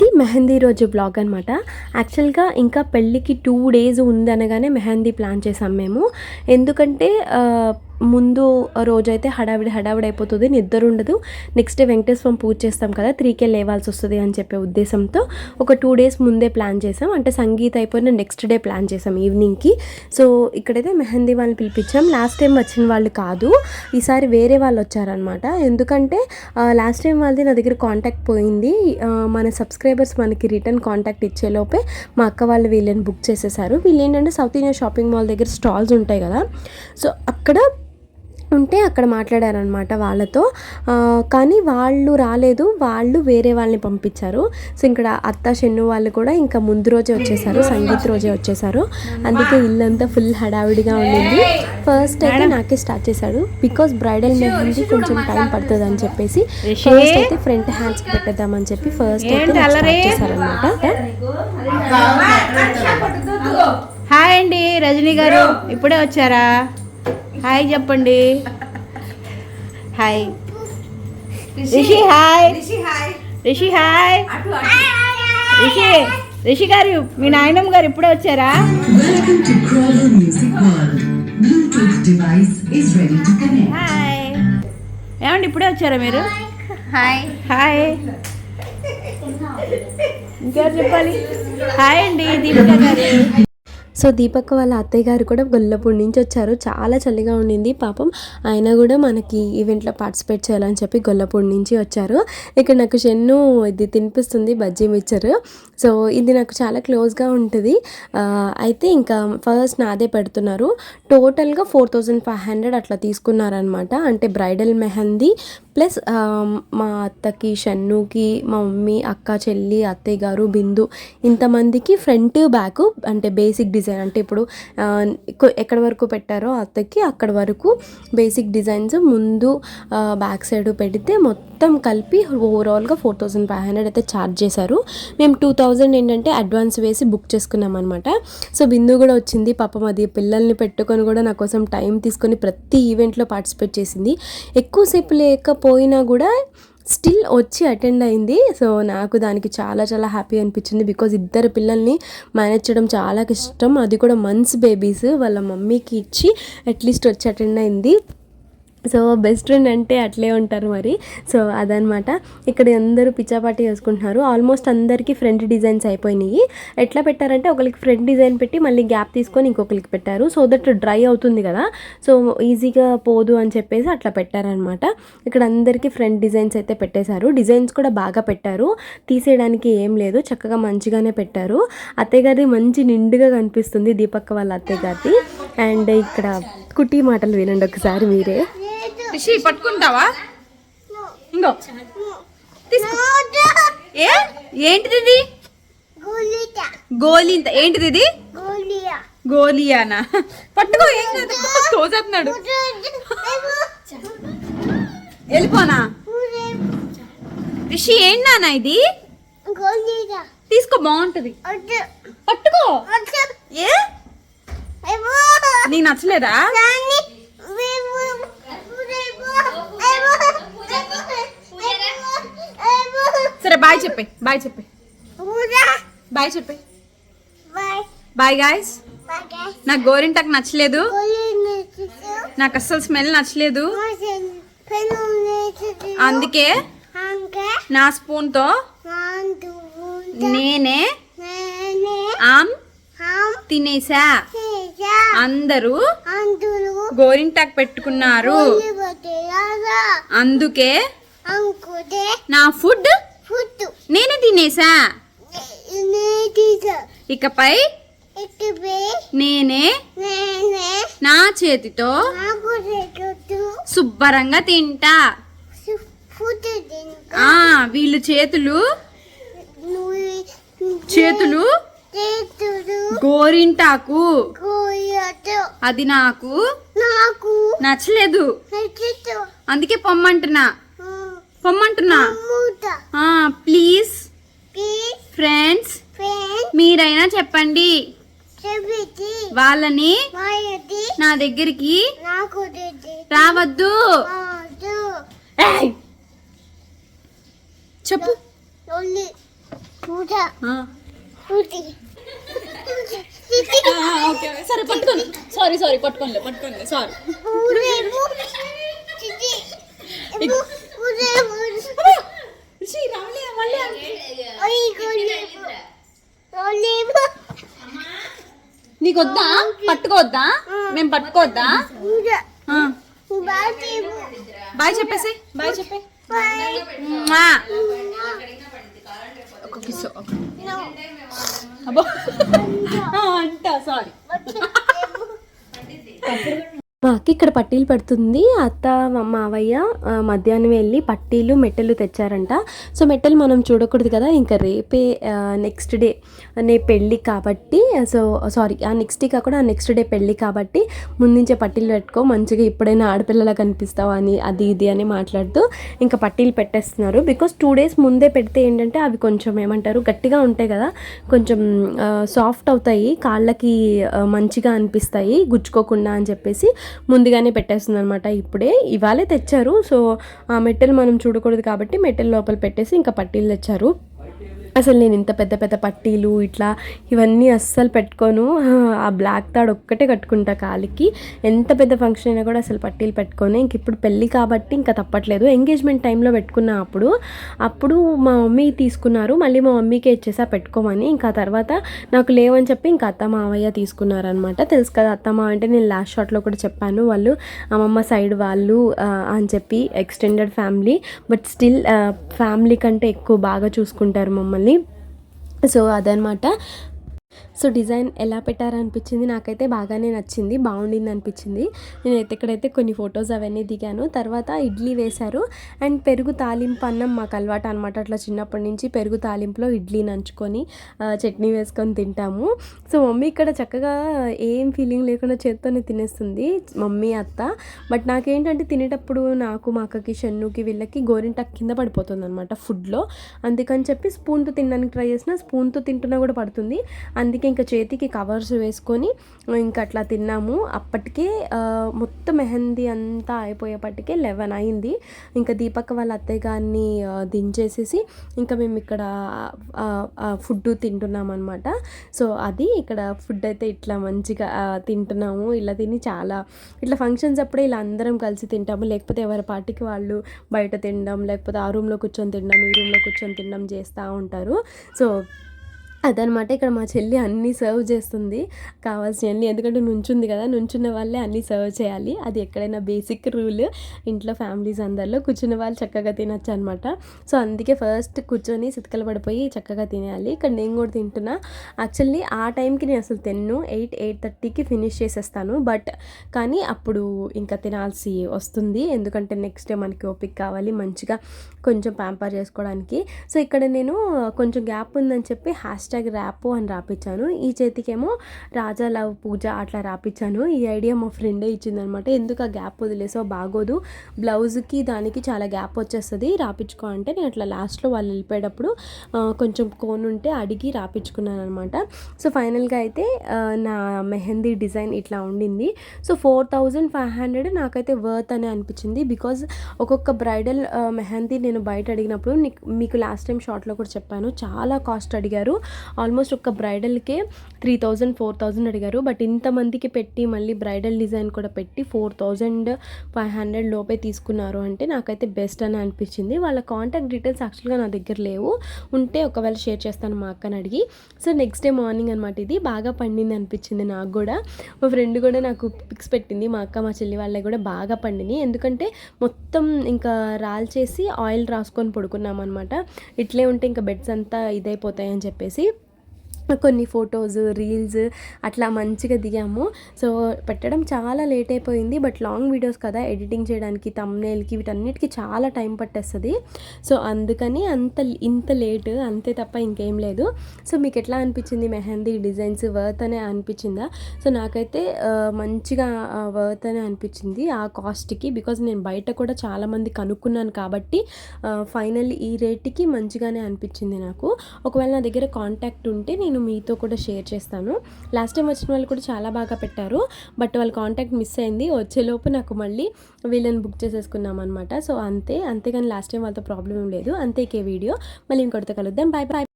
ఇది మెహందీ రోజు బ్లాగ్ అనమాట. యాక్చువల్గా ఇంకా పెళ్ళికి 2 days ఉంది అనగానే మెహందీ ప్లాన్ చేసాం మేము. ఎందుకంటే ముందు రోజైతే హడావిడి అయిపోతుంది, నిద్ర ఉండదు. నెక్స్ట్ డే వెంకటేశ్వరం పూజ చేస్తాం కదా, 3కే లేవాల్సి వస్తుంది అని చెప్పే ఉద్దేశంతో ఒక 2 days ముందే ప్లాన్ చేసాం. అంటే సంగీత అయిపోయిన నెక్స్ట్ డే ప్లాన్ చేసాం ఈవినింగ్కి. సో ఇక్కడైతే మెహందీ వాళ్ళని పిలిపించాం. లాస్ట్ టైం వచ్చిన వాళ్ళు కాదు, ఈసారి వేరే వాళ్ళు వచ్చారనమాట. ఎందుకంటే లాస్ట్ టైం వాళ్ళది నా దగ్గర కాంటాక్ట్ పోయింది. మన సబ్స్క్రైబర్స్ మనకి రిటర్న్ కాంటాక్ట్ ఇచ్చేలోపే మా అక్క వాళ్ళు వీళ్ళని బుక్ చేసేసారు. వీళ్ళు ఏంటంటే సౌత్ ఇండియా షాపింగ్ మాల్ దగ్గర స్టాల్స్ ఉంటాయి కదా, సో అక్కడ ఉంటే అక్కడ మాట్లాడారనమాట వాళ్ళతో. కానీ వాళ్ళు రాలేదు, వాళ్ళు వేరే వాళ్ళని పంపించారు. సో ఇక్కడ అత్త షెన్ను వాళ్ళు కూడా ఇంకా ముందు రోజే వచ్చేసారు, సంగీత్ రోజే వచ్చేసారు. అందుకే ఇల్లంతా ఫుల్ హడావిడిగా ఉండింది. ఫస్ట్ అయితే నాకే స్టార్ట్ చేశాడు, బికాస్ బ్రైడల్ మెహందీ కొంచెం టైం పడుతుంది అని చెప్పేసి ఫస్ట్ అయితే ఫ్రంట్ హ్యాండ్స్కి పెట్టేద్దామని చెప్పి ఫస్ట్ అయితే స్టార్ట్ చేశారనమాట. హాయ్ అండి రజనీ గారు, ఇప్పుడే వచ్చారా? హాయ్ చెప్పండి. Hi Rishi. Hi Rishi. Hi Rishi. Rishi గారు, మీ నాయనమ్మ గారు ఇప్పుడే వచ్చారా? హాయ్. ఏమండి ఇప్పుడే వచ్చారా మీరు? హాయ్. హాయ్. ఇంకెవరు చెప్పాలి? హాయ్ అండి దీపిక గారు. సో దీపక్ వాళ్ళ అత్తయ్య గారు కూడా గొల్లపూడి నుంచి వచ్చారు. చాలా చలిగా ఉండింది పాపం, ఆయన కూడా మనకి ఈవెంట్లో పార్టిసిపేట్ చేయాలని చెప్పి గొల్లపూడి నుంచి వచ్చారు. ఇక్కడ నాకు షెన్ను ఇది తినిపిస్తుంది, బజ్జీ మిక్చర్. సో ఇది నాకు చాలా క్లోజ్గా ఉంటుంది. అయితే ఇంకా ఫస్ట్ నాదే పెడుతున్నారు. టోటల్గా 4500 అట్లా తీసుకున్నారనమాట. అంటే బ్రైడల్ మెహందీ ప్లస్ మా అత్తకి, షన్నుకి, మా మమ్మీ, అక్క, చెల్లి, అత్తయ్య గారు, బిందు, ఇంతమందికి ఫ్రంట్ బ్యాక్ అంటే బేసిక్ డిజైన్, అంటే ఇప్పుడు ఎక్కడి వరకు పెట్టారో అత్తకి అక్కడ వరకు బేసిక్ డిజైన్స్ ముందు బ్యాక్ సైడ్ పెడితే మొత్తం కలిపి ఓవరాల్గా 4500 అయితే ఛార్జ్ చేశారు. మేము 2000 ఏంటంటే అడ్వాన్స్ వేసి బుక్ చేసుకున్నాం అనమాట. సో బిందు కూడా వచ్చింది పాపం, అది పిల్లల్ని పెట్టుకొని కూడా నా కోసం టైం తీసుకొని ప్రతి ఈవెంట్లో పార్టిసిపేట్ చేసింది. ఎక్కువసేపు లేకపోయినా కూడా స్టిల్ వచ్చి అటెండ్ అయింది. సో నాకు దానికి చాలా చాలా హ్యాపీ అనిపించింది, బికాజ్ ఇద్దరు పిల్లల్ని మేనేజ్ చేయడం చాలా కష్టం. అది కూడా మంత్స్ బేబీస్, వాళ్ళ మమ్మీకి ఇచ్చి అట్లీస్ట్ వచ్చి అటెండ్ అయింది. సో బెస్ట్ ఫ్రెండ్ అంటే అట్లే ఉంటారు మరి. సో అదనమాట. ఇక్కడ అందరూ పిచ్చాపాటి వేసుకుంటున్నారు. ఆల్మోస్ట్ అందరికీ ఫ్రంట్ డిజైన్స్ అయిపోయినాయి. ఎట్లా పెట్టారంటే ఒకరికి ఫ్రంట్ డిజైన్ పెట్టి మళ్ళీ గ్యాప్ తీసుకొని ఇంకొకరికి పెట్టారు, సో దట్ డ్రై అవుతుంది కదా, సో ఈజీగా పోదు అని చెప్పేసి అట్లా పెట్టారనమాట. ఇక్కడ అందరికీ ఫ్రంట్ డిజైన్స్ అయితే పెట్టేశారు. డిజైన్స్ కూడా బాగా పెట్టారు, తీసేయడానికి ఏం లేదు, చక్కగా మంచిగానే పెట్టారు. అత్తయ్య గారి మంచి నిండుగా కనిపిస్తుంది, దీపక్ వాళ్ళ అత్తయ్య గారి. అండ్ ఇక్కడ కుట్టి మాటలు వినండి ఒకసారి మీరే. రిషి పట్టుకుంటావా? ఇంకో ఏంటిది ఇది? గోలీంత. ఏంటిది ఇది? గోలియానా? పట్టుకో, ఏం కాదు, తోసేస్తున్నాడు. వెళ్ళిపోనా? రిషి ఏంటి నాన్న ఇది? తీసుకో, బాగుంటది, పట్టుకో. ఏ నీకు నచ్చలేదా? సరే బాయ్ చెప్పే, బాయ్ చెప్పే, బాయ్ చెప్పే. Bye guys. నాకు గోరింటాకు నచ్చలేదు, నాకు అస్సలు స్మెల్ నచ్చలేదు, అందుకే నా స్పూన్తో నేనే ఆమ్ తినేసా. అందరూ గోరింటాకు పెట్టుకున్నారు, అందుకే నా ఫుడ్ నేనే తినేసా. ఇకపై నేనే నా చేతితో శుభ్రంగా తింటా. వీళ్ళు చేతులు గోరింటాకు, అది నాకు నచ్చలేదు, అందుకే పొమ్మంటున్నా. ప్లీజ్ ఫ్రెండ్స్ మీరైనా చెప్పండి, వాళ్ళని నా దగ్గరికి రావద్దు. చెప్పు. ఓకే సరే పట్టుకోండి సారీ పట్టుకోండి సారీ నీకు వద్దా పట్టుకోవద్దా మేము పట్టుకోవద్దా బాయ్ చెప్పేసి బాయ్ చెప్పే ఒక కిస్ అబ్బో అంట సారీ మా అక్క ఇక్కడ పట్టీలు పెడుతుంది. అత్త మావయ్య మధ్యాహ్నం వెళ్ళి పట్టీలు మెట్టెలు తెచ్చారంట. సో మెట్టెలు మనం చూడకూడదు కదా, ఇంకా రేపే నెక్స్ట్ డే నే పెళ్ళి కాబట్టి, సో సారీ ఆ నెక్స్ట్ డే కాకుండా ఆ నెక్స్ట్ డే పెళ్ళి కాబట్టి ముందుంచే పట్టీలు పెట్టుకో మంచిగా ఇప్పుడైనా ఆడపిల్లలా కనిపిస్తావు అని అది ఇది అని మాట్లాడుతూ ఇంకా పట్టీలు పెట్టేస్తున్నారు. బికాస్ 2 days ముందే పెడితే ఏంటంటే అవి కొంచెం ఏమంటారు గట్టిగా ఉంటాయి కదా, కొంచెం సాఫ్ట్ అవుతాయి, కాళ్ళకి మంచిగా అనిపిస్తాయి గుచ్చుకోకుండా అని చెప్పేసి ముందుగానే పెట్టేస్తుంది అనమాట. ఇప్పుడే ఇవాళే తెచ్చారు. సో ఆ మెట్టెలు మనం చూడకూడదు కాబట్టి మెట్టెల లోపల పెట్టేసి ఇంకా పట్టీలు తెచ్చారు. అసలు నేను ఇంత పెద్ద పెద్ద పట్టీలు ఇట్లా ఇవన్నీ అస్సలు పెట్టుకోను. ఆ బ్లాక్ తాడు ఒక్కటే కట్టుకుంటా కాలికి. ఎంత పెద్ద ఫంక్షన్ అయినా కూడా అసలు పట్టీలు పెట్టుకొని ఇంక ఇప్పుడు పెళ్ళి కాబట్టి ఇంకా తప్పట్లేదు. ఎంగేజ్మెంట్ టైంలో పెట్టుకున్నా అప్పుడు మా మమ్మీ తీసుకున్నారు, మళ్ళీ మా మమ్మీకే ఇచ్చేసా పెట్టుకోమని. ఇంకా తర్వాత నాకు లేవని చెప్పి ఇంకా అత్త మావయ్య తీసుకున్నారనమాట. తెలుసు కదా అత్త మావయ్య అంటే నేను లాస్ట్ షాట్లో కూడా చెప్పాను, వాళ్ళు అమ్మమ్మ సైడ్ వాళ్ళు అని చెప్పి extended family, but still family కంటే ఎక్కువ బాగా చూసుకుంటారు మమ్మల్ని. సో అదనమాట. సో డిజైన్ ఎలా పెట్టారనిపించింది, నాకైతే బాగానే నచ్చింది, బాగుండింది అనిపించింది. నేనైతే ఇక్కడైతే కొన్ని ఫొటోస్ అవన్నీ దిగాను. తర్వాత ఇడ్లీ వేశారు అండ్ పెరుగు తాలింపు అన్నం మాకు అలవాటు అనమాట. అట్లా చిన్నప్పటి నుంచి పెరుగు తాలింపులో ఇడ్లీ నంచుకొని చట్నీ వేసుకొని తింటాము. సో మమ్మీ ఇక్కడ చక్కగా ఏం ఫీలింగ్ లేకుండా చేత్తోనే తినేస్తుంది మమ్మీ అత్త. బట్ నాకేంటంటే తినేటప్పుడు నాకు మా అక్కకి షన్నుకి వీళ్ళకి గోరింటాకు కింద పడిపోతుంది అనమాట ఫుడ్లో. అందుకని చెప్పి స్పూన్తో తినడానికి ట్రై చేసినా స్పూన్తో తింటున్నా కూడా పడుతుంది. అందుకే ఇంకా చేతికి కవర్స్ వేసుకొని ఇంకా అట్లా తిన్నాము. అప్పటికే మొత్తం మెహందీ అంతా అయిపోయేపటికే 11 అయింది. ఇంకా దీపక్ వాళ్ళ అత్తయ్య గారిని దించేసేసి ఇంకా మేము ఇక్కడ ఫుడ్ తింటున్నాం అనమాట. సో అది ఇక్కడ ఫుడ్ అయితే ఇట్లా మంచిగా తింటున్నాము. ఇలా తిని చాలా ఇట్లా ఫంక్షన్స్ అప్పుడే ఇలా అందరం కలిసి తింటాము. లేకపోతే ఎవరి పార్టీకి వాళ్ళు బయట తినడం, లేకపోతే ఆ రూమ్లో కూర్చొని తినడం, ఈ రూమ్లో కూర్చొని తినడం చేస్తూ ఉంటారు. సో అదనమాట. ఇక్కడ మా చెల్లి అన్నీ సర్వ్ చేస్తుంది కావాల్సినవన్నీ, ఎందుకంటే నుంచుంది కదా, నుంచున్న వాళ్ళే అన్నీ సర్వ్ చేయాలి. అది ఎక్కడైనా బేసిక్ రూల్. ఇంట్లో ఫ్యామిలీస్ అందరిలో కూర్చున్న వాళ్ళు చక్కగా తినచ్చు అనమాట. సో అందుకే ఫస్ట్ కూర్చొని సితకలు పడిపోయి చక్కగా తినేయాలి. ఇక్కడ నేను కూడా తింటున్నా. యాక్చువల్లీ ఆ టైంకి నేను అసలు 8:30కి ఫినిష్ చేసేస్తాను. బట్ కానీ అప్పుడు ఇంకా తినాల్సి వస్తుంది, ఎందుకంటే నెక్స్ట్ డే మనకి ఓపిక కావాలి మంచిగా కొంచెం ప్యాంపర్ చేసుకోవడానికి. సో ఇక్కడ నేను కొంచెం గ్యాప్ ఉందని చెప్పి #ర్యాపో అని రాపించాను. ఈ చేతికేమో రాజా లవ్ పూజ అట్లా రాపించాను. ఈ ఐడియా మా ఫ్రెండే ఇచ్చిందనమాట. ఎందుకు ఆ గ్యాప్ వదిలేసో బాగోదు, బ్లౌజ్కి దానికి చాలా గ్యాప్ వచ్చేస్తుంది, రాపించుకో అంటే నేను అట్లా లాస్ట్లో వాళ్ళు వెళ్ళిపోయేటప్పుడు కొంచెం కోన్ ఉంటే అడిగి రాపించుకున్నాను అనమాట. సో ఫైనల్గా అయితే నా మెహందీ డిజైన్ ఇట్లా ఉండింది. సో 4500 నాకైతే వర్త్ అని అనిపించింది. బికాజ్ ఒక్కొక్క బ్రైడల్ మెహందీ నేను బయట అడిగినప్పుడు మీకు లాస్ట్ టైం షార్ట్లో కూడా చెప్పాను, చాలా కాస్ట్ అడిగారు. ఆల్మోస్ట్ ఒక బ్రైడల్కే 3000-4000 అడిగారు. బట్ ఇంతమందికి పెట్టి మళ్ళీ బ్రైడల్ డిజైన్ కూడా పెట్టి 4500 లోపే తీసుకున్నారు అంటే నాకైతే బెస్ట్ అని అనిపించింది. వాళ్ళ కాంటాక్ట్ డీటెయిల్స్ యాక్చువల్గా నా దగ్గర లేవు, ఉంటే ఒకవేళ షేర్ చేస్తాను మా అక్కని అడిగి. సో నెక్స్ట్ డే మార్నింగ్ అనమాట. ఇది బాగా పండింది అనిపించింది నాకు కూడా. మా ఫ్రెండ్ కూడా నాకు పిక్స్ పెట్టింది, మా అక్క మా చెల్లి వాళ్ళకి కూడా బాగా పండినాయి. ఎందుకంటే మొత్తం ఇంకా రాల్చేసి ఆయిల్ రాసుకొని పడుకున్నాం అనమాట. ఇట్లే ఉంటే ఇంకా బెడ్స్ అంతా ఇదైపోతాయి అని చెప్పేసి కొన్ని ఫొటోస్ రీల్స్ అట్లా మంచిగా దిగాము. సో పెట్టడం చాలా లేట్ అయిపోయింది. బట్ లాంగ్ వీడియోస్ కదా, ఎడిటింగ్ చేయడానికి థంబ్నెయిల్కి వీటన్నిటికీ చాలా టైం పట్టేస్తుంది. సో అందుకని ఇంత లేట్ అంతే తప్ప ఇంకేం లేదు. సో మీకు ఎట్లా అనిపించింది మెహందీ డిజైన్స్ వర్త్ అనే అనిపించిందా? సో నాకైతే మంచిగా వర్త్ అనే అనిపించింది ఆ కాస్ట్కి. బికాజ్ నేను బయట కూడా చాలామంది కనుక్కున్నాను కాబట్టి ఫైనల్ ఈ రేట్కి మంచిగానే అనిపించింది నాకు. ఒకవేళ నా దగ్గర కాంటాక్ట్ ఉంటే నేను మీతో కూడా షేర్ చేస్తాను. లాస్ట్ టైం వచ్చిన వాళ్ళు కూడా చాలా బాగా పెట్టారు, బట్ వాళ్ళ కాంటాక్ట్ మిస్ అయింది. వచ్చేలోపు నాకు మళ్ళీ వీళ్ళని బుక్ చేసేసుకున్నాం అనమాట. సో అంతేగాని లాస్ట్ టైం వాళ్ళతో ప్రాబ్లం ఏం లేదు. అంతే వీడియో మళ్ళీ ఇంకొకటితో కలుద్దాం. Bye bye.